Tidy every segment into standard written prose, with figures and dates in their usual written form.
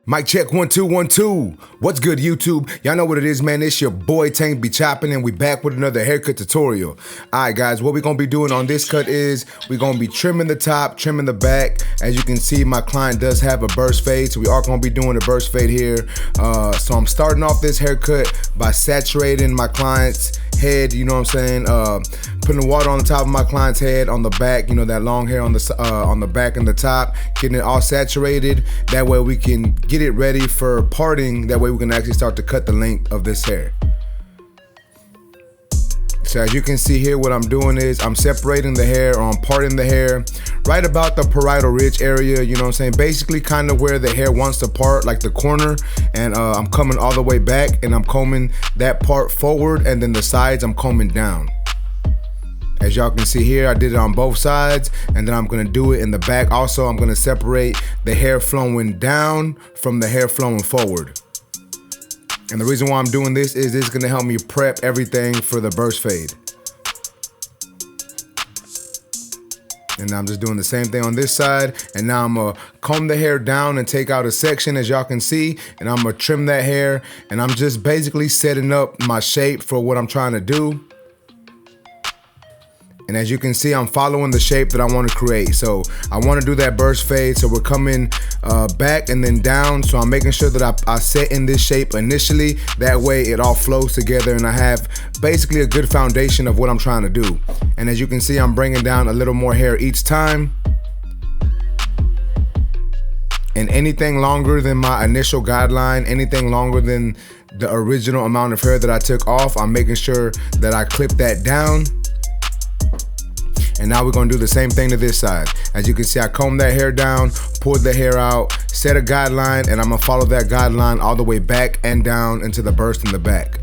Mic check 1 2 1 2. What's good, YouTube? Y'all know what it is, man. It's your boy Tank be chopping, and we back with another haircut tutorial. Alright guys, what we're gonna be doing on this cut is we're gonna be trimming the top, trimming the back. As you can see, my client does have a burst fade, so we are gonna be doing a burst fade here. So I'm starting off this haircut by saturating my client's head, you know what I'm saying? Putting the water on the top of my client's head, on the back, you know, that long hair on the back and the top, getting it all saturated. That way we can get it ready for parting. That way we can actually start to cut the length of this hair. So as you can see here, what I'm doing is I'm separating the hair, or I'm parting the hair right about the parietal ridge area, you know what I'm saying? Basically kind of where the hair wants to part, like the corner, and I'm coming all the way back and I'm combing that part forward, and then the sides I'm combing down. As y'all can see here, I did it on both sides, and then I'm gonna do it in the back. Also, I'm gonna separate the hair flowing down from the hair flowing forward. And the reason why I'm doing this is it's gonna help me prep everything for the burst fade. And I'm just doing the same thing on this side. And now I'm gonna comb the hair down and take out a section, as y'all can see, and I'm gonna trim that hair. And I'm just basically setting up my shape for what I'm trying to do. And as you can see, I'm following the shape that I want to create. So I want to do that burst fade. So we're coming back and then down. So I'm making sure that I set in this shape initially. That way it all flows together and I have basically a good foundation of what I'm trying to do. And as you can see, I'm bringing down a little more hair each time. And anything longer than my initial guideline, anything longer than the original amount of hair that I took off, I'm making sure that I clip that down. And now we're gonna do the same thing to this side. As you can see, I combed that hair down, pulled the hair out, set a guideline, and I'm gonna follow that guideline all the way back and down into the burst in the back.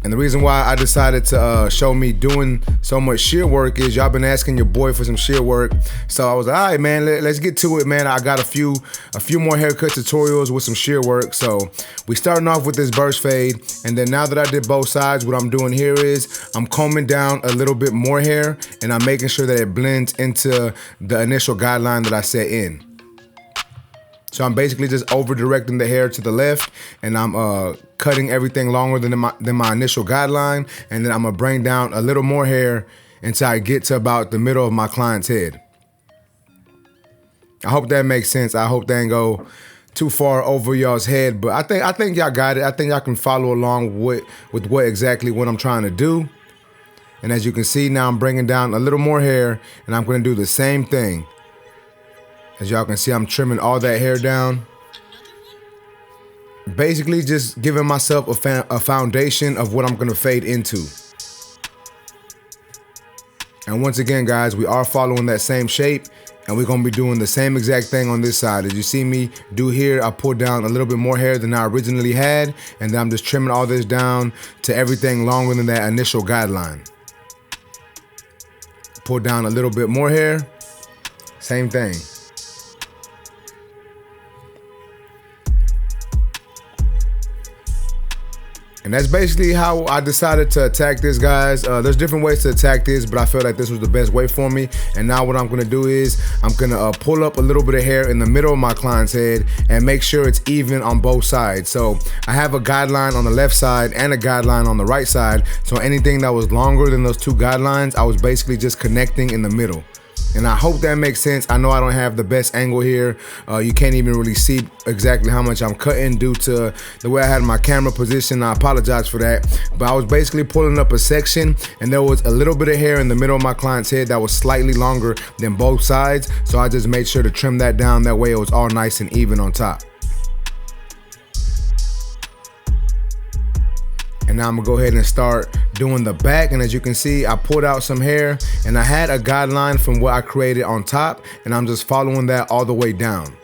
And the reason why I decided to show me doing so much shear work is y'all been asking your boy for some shear work. So I was like, all right, man, let's get to it, man. I got a few more haircut tutorials with some shear work. So we starting off with this burst fade. And then now that I did both sides, what I'm doing here is I'm combing down a little bit more hair, and I'm making sure that it blends into the initial guideline that I set in. So I'm basically just over directing the hair to the left, and I'm cutting everything longer than my initial guideline, and then I'm gonna bring down a little more hair until I get to about the middle of my client's head. I hope that makes sense. I hope that ain't go too far over y'all's head, but I think y'all got it. I think y'all can follow along with what exactly what I'm trying to do. And as you can see, now I'm bringing down a little more hair, and I'm gonna do the same thing. As y'all can see, I'm trimming all that hair down. Basically just giving myself a foundation of what I'm gonna fade into. And once again, guys, we are following that same shape, and we're gonna be doing the same exact thing on this side. As you see me do here, I pulled down a little bit more hair than I originally had, and then I'm just trimming all this down to everything longer than that initial guideline. Pull down a little bit more hair, same thing. And that's basically how I decided to attack this, guys. There's different ways to attack this, but I felt like this was the best way for me. And now what I'm gonna do is I'm gonna pull up a little bit of hair in the middle of my client's head and make sure it's even on both sides. So I have a guideline on the left side and a guideline on the right side. So anything that was longer than those two guidelines, I was basically just connecting in the middle. And I hope that makes sense. I know I don't have the best angle here. You can't even really see exactly how much I'm cutting due to the way I had my camera position. I apologize for that. But I was basically pulling up a section, and there was a little bit of hair in the middle of my client's head that was slightly longer than both sides. So I just made sure to trim that down. That way it was all nice and even on top. And now I'm gonna go ahead and start doing the back. And as you can see, I pulled out some hair, and I had a guideline from what I created on top, and I'm just following that all the way down.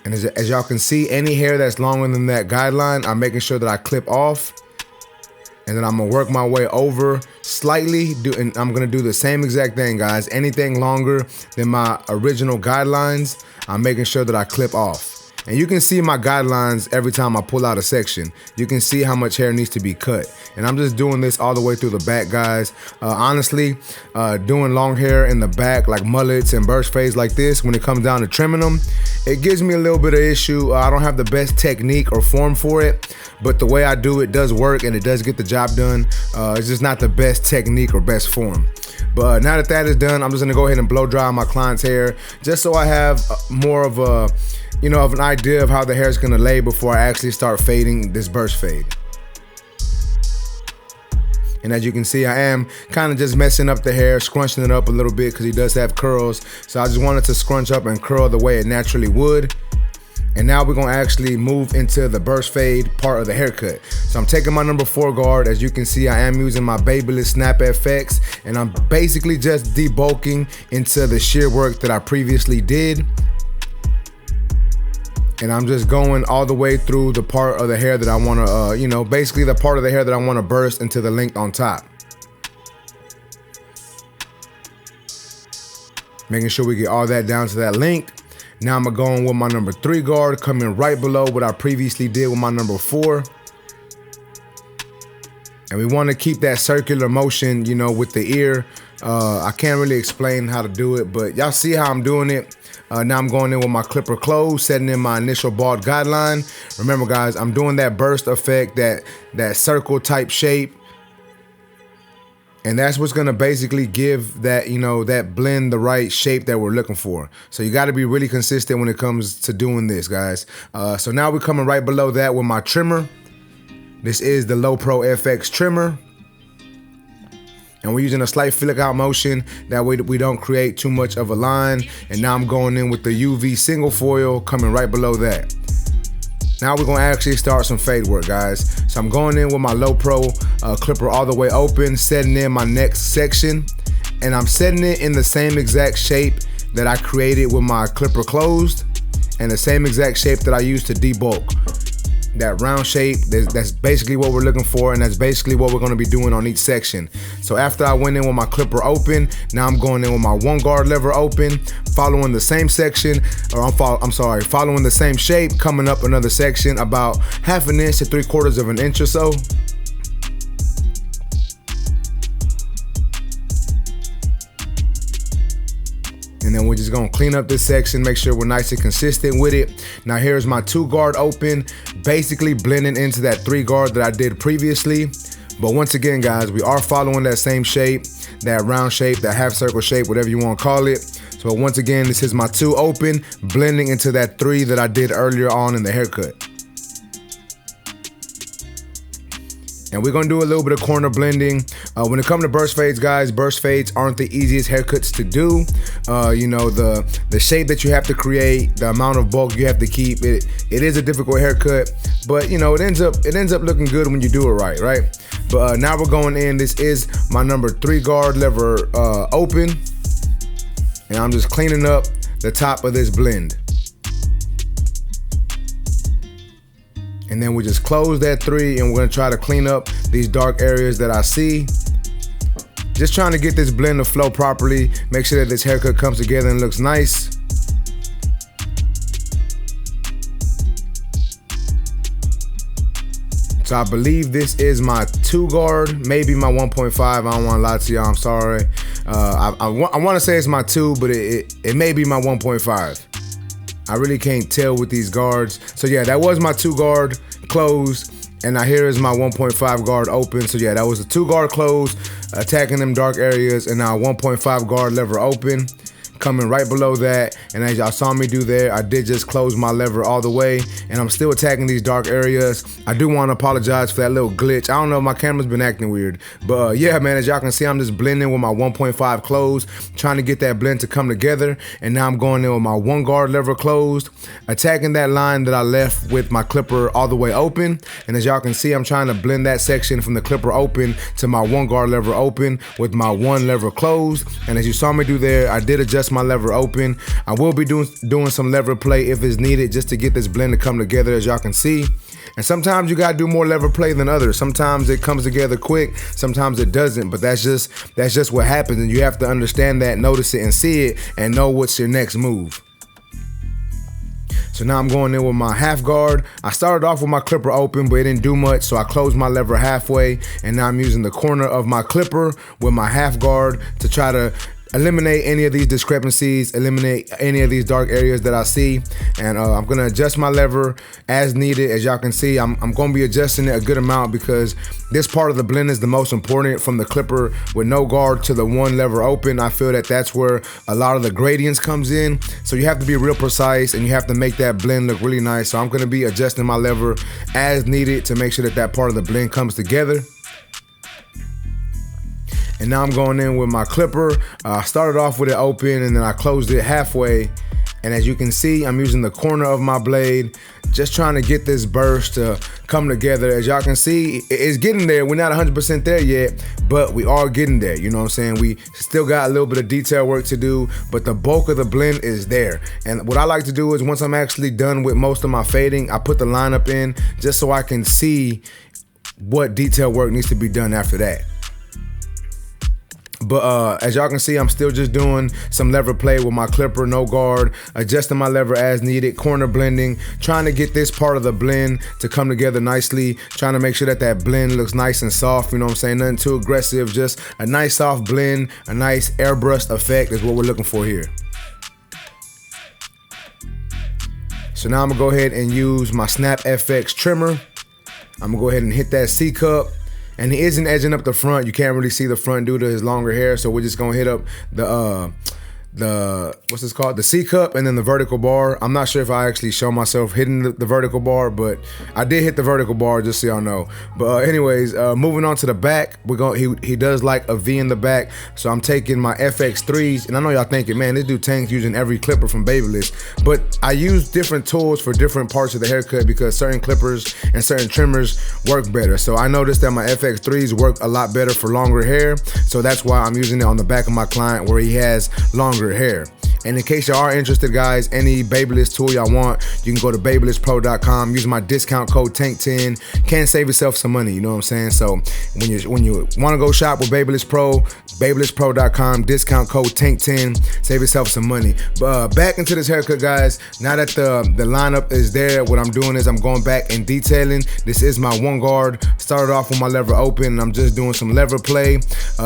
And as y'all can see, any hair that's longer than that guideline, I'm making sure that I clip off. And then I'm gonna work my way over slightly, and I'm gonna do the same exact thing, guys. Anything longer than my original guidelines, I'm making sure that I clip off. And you can see my guidelines every time I pull out a section. You can see how much hair needs to be cut. And I'm just doing this all the way through the back, guys. Honestly, doing long hair in the back, like mullets and burst fades like this, when it comes down to trimming them, it gives me a little bit of issue. I don't have the best technique or form for it, but the way I do it does work and it does get the job done. It's just not the best technique or best form. But now that that is done, I'm just gonna go ahead and blow dry my client's hair, just so I have more of a, of an idea of how the hair is gonna lay before I actually start fading this burst fade. And as you can see, I am kind of just messing up the hair, scrunching it up a little bit because he does have curls. So I just wanted to scrunch up and curl the way it naturally would. And now we're gonna actually move into the burst fade part of the haircut. So I'm taking my number 4 guard. As you can see, I am using my Babyliss Snap FX, and I'm basically just debulking into the shear work that I previously did. And I'm just going all the way through the part of the hair that I wanna, basically the part of the hair that I wanna burst into the length on top. Making sure we get all that down to that length. Now I'm going with my number 3 guard, coming right below what I previously did with my number 4. And we want to keep that circular motion, with the ear. I can't really explain how to do it, but y'all see how I'm doing it. Now I'm going in with my clipper closed, setting in my initial bald guideline. Remember, guys, I'm doing that burst effect, that circle type shape. And that's what's gonna basically give that, that blend the right shape that we're looking for. So you gotta be really consistent when it comes to doing this, guys. So now we're coming right below that with my trimmer. This is the Low Pro FX trimmer. And we're using a slight flick out motion. That way we don't create too much of a line. And now I'm going in with the UV single foil, coming right below that. Now we're gonna actually start some fade work, guys. So I'm going in with my Low Pro clipper all the way open, setting in my next section. And I'm setting it in the same exact shape that I created with my clipper closed, and the same exact shape that I used to debulk. That round shape, that's basically what we're looking for, and that's basically what we're gonna be doing on each section. So after I went in with my clipper open, now I'm going in with my 1 guard lever open, following the same section, following the same shape, coming up another section about 1/2 inch to 3/4 of an inch or so. And then we're just gonna clean up this section, make sure we're nice and consistent with it. Now here's my 2 guard open, basically blending into that 3 guard that I did previously. But once again, guys, we are following that same shape, that round shape, that half circle shape, whatever you wanna call it. So once again, this is my 2 open, blending into that 3 that I did earlier on in the haircut. And we're gonna do a little bit of corner blending. When it comes to burst fades, guys, burst fades aren't the easiest haircuts to do. The shape that you have to create, the amount of bulk you have to keep, it is a difficult haircut, but it ends up looking good when you do it right? But now we're going in. This is my number 3 guard lever open, and I'm just cleaning up the top of this blend. And then we just close that 3, and we're gonna try to clean up these dark areas that I see. Just trying to get this blend to flow properly, make sure that this haircut comes together and looks nice. So I believe this is my 2 guard, maybe my 1.5. I don't wanna lie to y'all, I'm sorry. I wanna say it's my 2, but it may be my 1.5. I really can't tell with these guards. So yeah, that was my 2 guard closed, and now here is my 1.5 guard open. So yeah, that was a 2 guard closed, attacking them dark areas, and now 1.5 guard lever open, coming right below that. And as y'all saw me do there, I did just close my lever all the way, and I'm still attacking these dark areas. I do want to apologize for that little glitch. I don't know, my camera's been acting weird, but yeah, man, as y'all can see, I'm just blending with my 1.5 closed, trying to get that blend to come together. And now I'm going in with my 1 guard lever closed, attacking that line that I left with my clipper all the way open. And as y'all can see, I'm trying to blend that section from the clipper open to my 1 guard lever open with my 1 lever closed. And as you saw me do there, I did adjust my lever open. I will be doing some lever play if it's needed, just to get this blend to come together, as y'all can see. And sometimes you gotta do more lever play than others. Sometimes it comes together quick, sometimes it doesn't, but that's just what happens, and you have to understand that, notice it and see it, and know what's your next move. So now I'm going in with my half guard. I started off with my clipper open, but it didn't do much, so I closed my lever halfway, and now I'm using the corner of my clipper with my half guard to try to eliminate any of these discrepancies, eliminate any of these dark areas that I see. And I'm gonna adjust my lever as needed. As y'all can see, I'm gonna be adjusting it a good amount because this part of the blend is the most important, from the clipper with no guard to the one lever open. I feel that that's where a lot of the gradients comes in. So you have to be real precise and you have to make that blend look really nice. So I'm gonna be adjusting my lever as needed to make sure that that part of the blend comes together. And now I'm going in with my clipper. I started off with it open and then I closed it halfway. And as you can see, I'm using the corner of my blade, just trying to get this burst to come together. As y'all can see, it's getting there. We're not 100% there yet, but we are getting there. You know what I'm saying? We still got a little bit of detail work to do, but the bulk of the blend is there. And what I like to do is once I'm actually done with most of my fading, I put the lineup in just so I can see what detail work needs to be done after that. But as y'all can see, I'm still just doing some lever play with my clipper, no guard, adjusting my lever as needed, corner blending, trying to get this part of the blend to come together nicely, trying to make sure that that blend looks nice and soft, you know what I'm saying? Nothing too aggressive, just a nice soft blend, a nice airbrushed effect is what we're looking for here. So now I'm gonna go ahead and use my Snap FX trimmer. I'm gonna go ahead and hit that C cup. And he isn't edging up the front. You can't really see the front due to his longer hair. So we're just gonna hit up the what's this called? The C cup and then the vertical bar. I'm not sure if I actually show myself hitting the vertical bar, but I did hit the vertical bar, just so y'all know. But anyways, moving on to the back, he does like a V in the back. So I'm taking my FX3s, and I know y'all thinking, man, this dude Tank's using every clipper from Babyliss. But I use different tools for different parts of the haircut because certain clippers and certain trimmers work better. So I noticed that my FX3s work a lot better for longer hair. So that's why I'm using it on the back of my client where he has longer hair. And in case y'all are interested, guys, any Babyliss tool y'all want, you can go to BabylissPro.com. Use my discount code TANK10. Can save yourself some money, you know what I'm saying? So when you want to go shop with Babyliss Pro, BabylissPro.com, discount code TANK10. Save yourself some money. But back into this haircut, guys. Now that the lineup is there, what I'm doing is I'm going back and detailing. This is my one guard. Started off with my lever open, and I'm just doing some lever play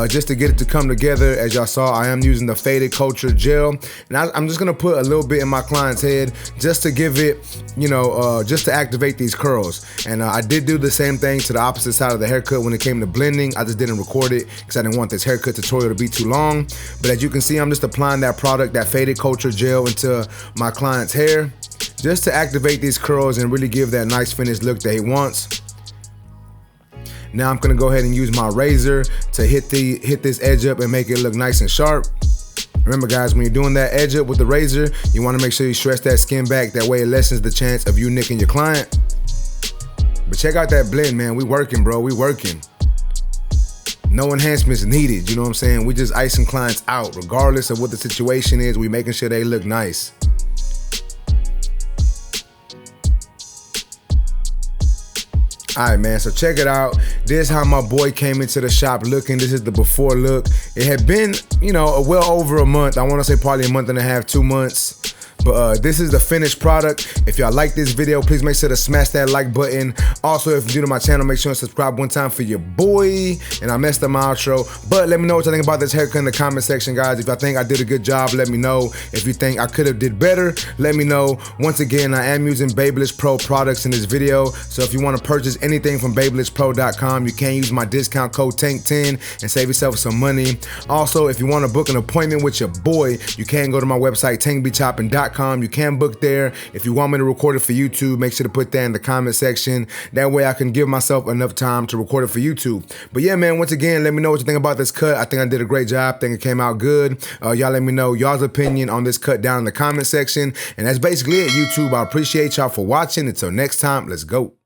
just to get it to come together. As y'all saw, I am using the Faded Culture gel. And I'm just gonna put a little bit in my client's head just to give it, you know, just to activate these curls. And I did do the same thing to the opposite side of the haircut when it came to blending. I just didn't record it because I didn't want this haircut tutorial to be too long. But as you can see, I'm just applying that product, that Faded Culture gel, into my client's hair just to activate these curls and really give that nice finished look that he wants. Now I'm gonna go ahead and use my razor to hit this edge up and make it look nice and sharp. Remember, guys, when you're doing that edge up with the razor, you want to make sure you stretch that skin back. That way it lessens the chance of you nicking your client. But check out that blend, man. We working, bro. We working. No enhancements needed, you know what I'm saying? We just icing clients out. Regardless of what the situation is, we making sure they look nice. All right, man, so check it out. This is how my boy came into the shop looking. This is the before look. It had been, you know, well over a month. I want to say probably a month and a half, 2 months. But this is the finished product. If y'all like this video, please make sure to smash that like button. Also, if you're new to my channel, make sure to subscribe one time for your boy. And I messed up my outro. But let me know what you think about this haircut in the comment section, guys. If I think I did a good job, let me know. If you think I could have did better, let me know. Once again, I am using Babyliss Pro products in this video. So if you want to purchase anything from BabylissPro.com, you can use my discount code TANK10 and save yourself some money. Also, if you want to book an appointment with your boy, you can go to my website, TankBeChopping.com. You can book there. If you want me to record it for YouTube, make sure to put that in the comment section. That way I can give myself enough time to record it for YouTube. But yeah, man, once again, let me know what you think about this cut. I think I did a great job. I think it came out good. Y'all let me know y'all's opinion on this cut down in the comment section. And that's basically it, YouTube. I appreciate y'all for watching. Until next time, let's go.